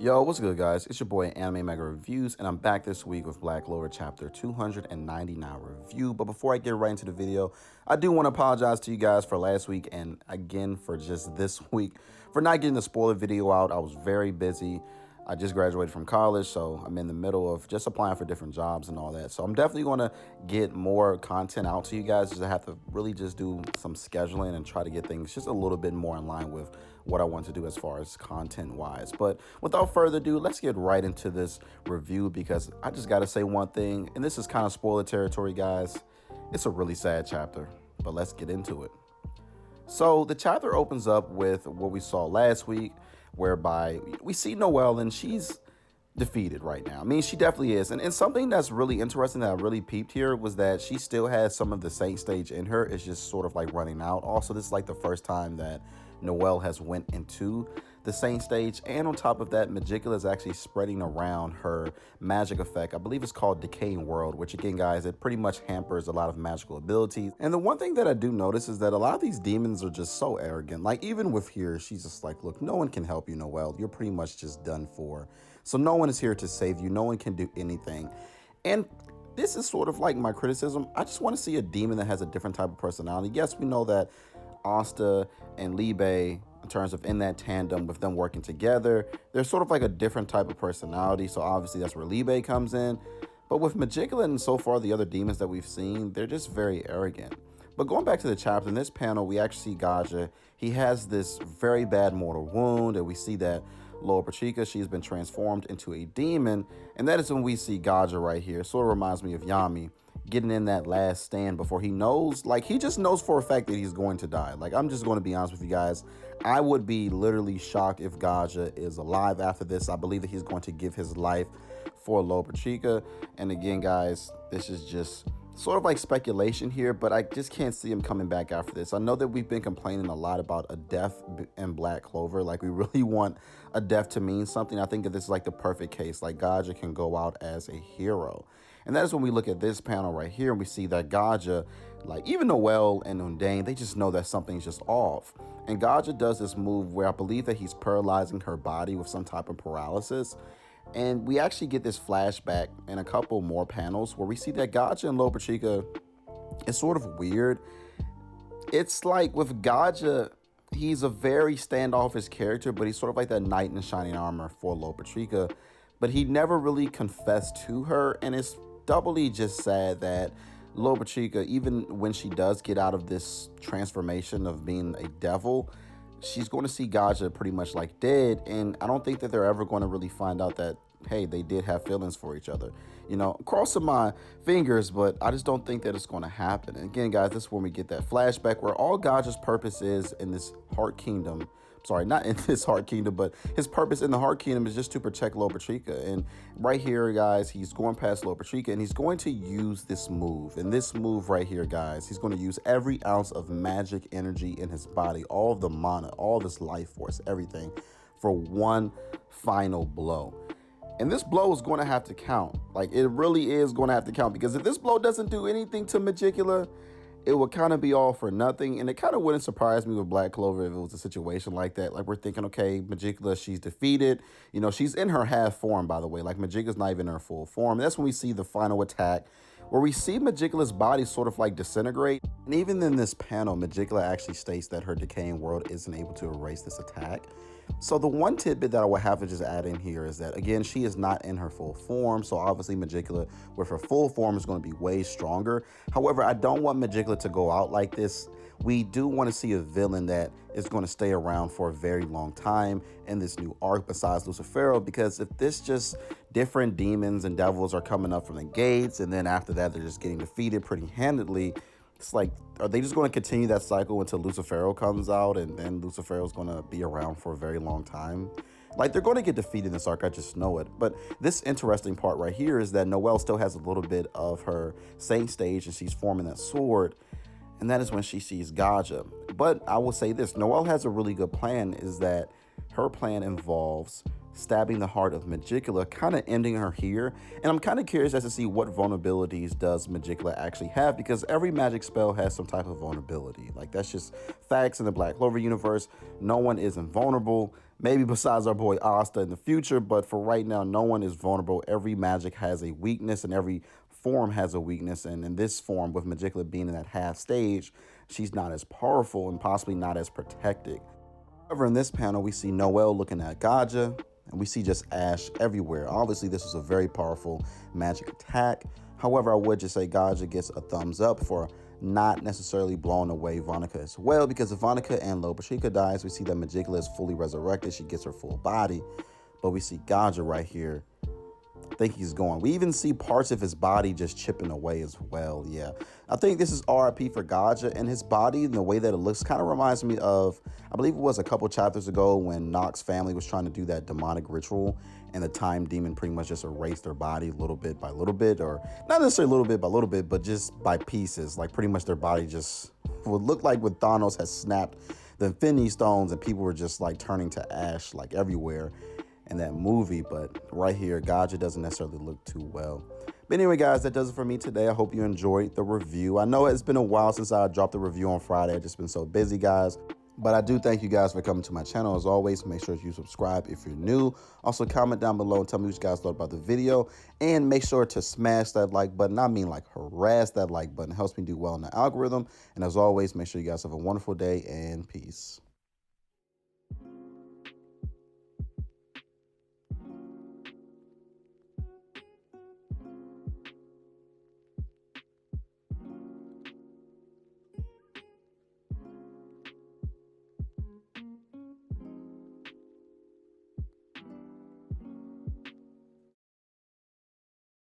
Yo, what's good, guys? It's your boy Anime Mega Reviews, and I'm back this week with Black Clover Chapter 299 review. But before I get right into the video, I do want to apologize to you guys for last week and again for just this week for not getting the spoiler video out. I was very busy. I just graduated from college, so I'm in the middle of just applying for different jobs and all that. So I'm definitely going to get more content out to you guys. Just have to really just do some scheduling and try to get things just a little bit more in line with what I want to do as far as content wise. But without further ado, let's get right into this review because I just got to say one thing, and this is kind of spoiler territory, guys. It's a really sad chapter, but let's get into it. So the chapter opens up with what we saw last week, whereby we see Noelle and she's defeated right now. I mean, she definitely is. And something that's really interesting that I really peeped here was that she still has some of the Saint stage in her. It's just sort of like running out. Also, this is like the first time that Noelle has went into the Saint stage. And on top of that, Megicula is actually spreading around her magic effect. I believe it's called Decaying World, which again, guys, it pretty much hampers a lot of magical abilities. And the one thing that I do notice is that a lot of these demons are just so arrogant. Like even with here, she's just like, look, no one can help you, Noelle. You're pretty much just done for. So no one is here to save you. No one can do anything. And this is sort of like my criticism. I just want to see a demon that has a different type of personality. Yes, we know that Asta and Libe, in terms of in that tandem with them working together, they're sort of like a different type of personality. So obviously that's where Libe comes in. But with Megicula and so far the other demons that we've seen, they're just very arrogant. But going back to the chapter, in this panel, we actually see Gaja. He has this very bad mortal wound, and we see that Lower Pachica, she's been transformed into a demon. And that is when we see Gaja right here. Sort of reminds me of Yami getting in that last stand before he knows, like he just knows for a fact that he's going to die. Like, I'm just going to be honest with you guys. I would be literally shocked if Gaja is alive after this. I believe that he's going to give his life for Lower Pachica. And again, guys, this is just sort of like speculation here, but I just can't see him coming back after this. I know that we've been complaining a lot about a death in Black Clover. Like, we really want a death to mean something. I think that this is like the perfect case. Like, Gaja can go out as a hero. And that is when we look at this panel right here and we see that Gaja, like even Noelle and Undane, they just know that something's just off. And Gaja does this move where I believe that he's paralyzing her body with some type of paralysis. And we actually get this flashback in a couple more panels where we see that Gaja and Lower Pachica is sort of weird. It's like with Gaja, he's a very standoffish character, but he's sort of like that knight in shining armor for Lower Pachica. But he never really confessed to her, and it's doubly just sad that Lower Pachica, even when she does get out of this transformation of being a devil, she's going to see Gaja pretty much like dead, and I don't think that they're ever going to really find out that, hey, they did have feelings for each other. You know, crossing my fingers, but I just don't think that it's going to happen. And again, guys, this is when we get that flashback where all Gaja's purpose is in this Heart Kingdom. Sorry, not in this Heart Kingdom, but his purpose in the Heart Kingdom is just to protect Lower Pachica. And right here, guys, he's going past Lower Pachica, and he's going to use this move. And this move right here, guys, he's going to use every ounce of magic energy in his body, all of the mana, all of this life force, everything, for one final blow. And this blow is going to have to count. Like, it really is going to have to count, because if this blow doesn't do anything to Megicula, it would kind of be all for nothing. And it kind of wouldn't surprise me with Black Clover if it was a situation like that. Like, we're thinking, okay, Megicula, she's defeated. You know, she's in her half form, by the way. Like, Megicula's not even in her full form. And that's when we see the final attack, where we see Megicula's body sort of like disintegrate. And even in this panel, Megicula actually states that her decaying world isn't able to erase this attack. So the one tidbit that I would have to just add in here is that, again, she is not in her full form. So obviously Megicula with her full form is going to be way stronger. However, I don't want Megicula to go out like this. We do want to see a villain that is going to stay around for a very long time in this new arc besides Lucifero, because if this just different demons and devils are coming up from the gates, and then after that they're just getting defeated pretty handedly, it's like, are they just going to continue that cycle until Lucifero comes out, and then Lucifero is going to be around for a very long time? Like, they're going to get defeated in this arc, I just know it. But this interesting part right here is that Noelle still has a little bit of her Saint stage, and she's forming that sword. And that is when she sees Gaja. But I will say this, Noelle has a really good plan, is that her plan involves stabbing the heart of Megicula, kind of ending her here. And I'm kind of curious as to see what vulnerabilities does Megicula actually have, because every magic spell has some type of vulnerability. Like, that's just facts in the Black Clover universe. No one is invulnerable. Maybe besides our boy Asta in the future, but for right now, no one is vulnerable. Every magic has a weakness and every form has a weakness. And in this form, with Megicula being in that half stage, she's not as powerful and possibly not as protected. However, in this panel, we see Noelle looking at Gaja, and we see just ash everywhere. Obviously, this is a very powerful magic attack. However, I would just say Gaja gets a thumbs up for not necessarily blowing away Vonica as well, because if Vonica and Lobashika dies, we see that Megicula is fully resurrected. She gets her full body, but we see Gaja right here. I think he's going. We even see parts of his body just chipping away as well. Yeah, I think this is RIP for Gaja, and his body and the way that it looks kind of reminds me of, I believe it was a couple chapters ago when Nox's family was trying to do that demonic ritual, and the time demon pretty much just erased their body little bit by little bit, or not necessarily little bit by little bit, but just by pieces. Like pretty much their body just would look like when Thanos has snapped the Infinity Stones and people were just like turning to ash like everywhere in that movie. But right here, Gaja doesn't necessarily look too well. But anyway, guys, that does it for me today. I hope you enjoyed the review. I know it's been a while since I dropped the review on Friday. I've just been so busy, guys. But I do thank you guys for coming to my channel. As always, make sure you subscribe if you're new. Also, comment down below and tell me what you guys thought about the video. And make sure to smash that like button. I mean, like, harass that like button. It helps me do well in the algorithm. And as always, make sure you guys have a wonderful day and peace.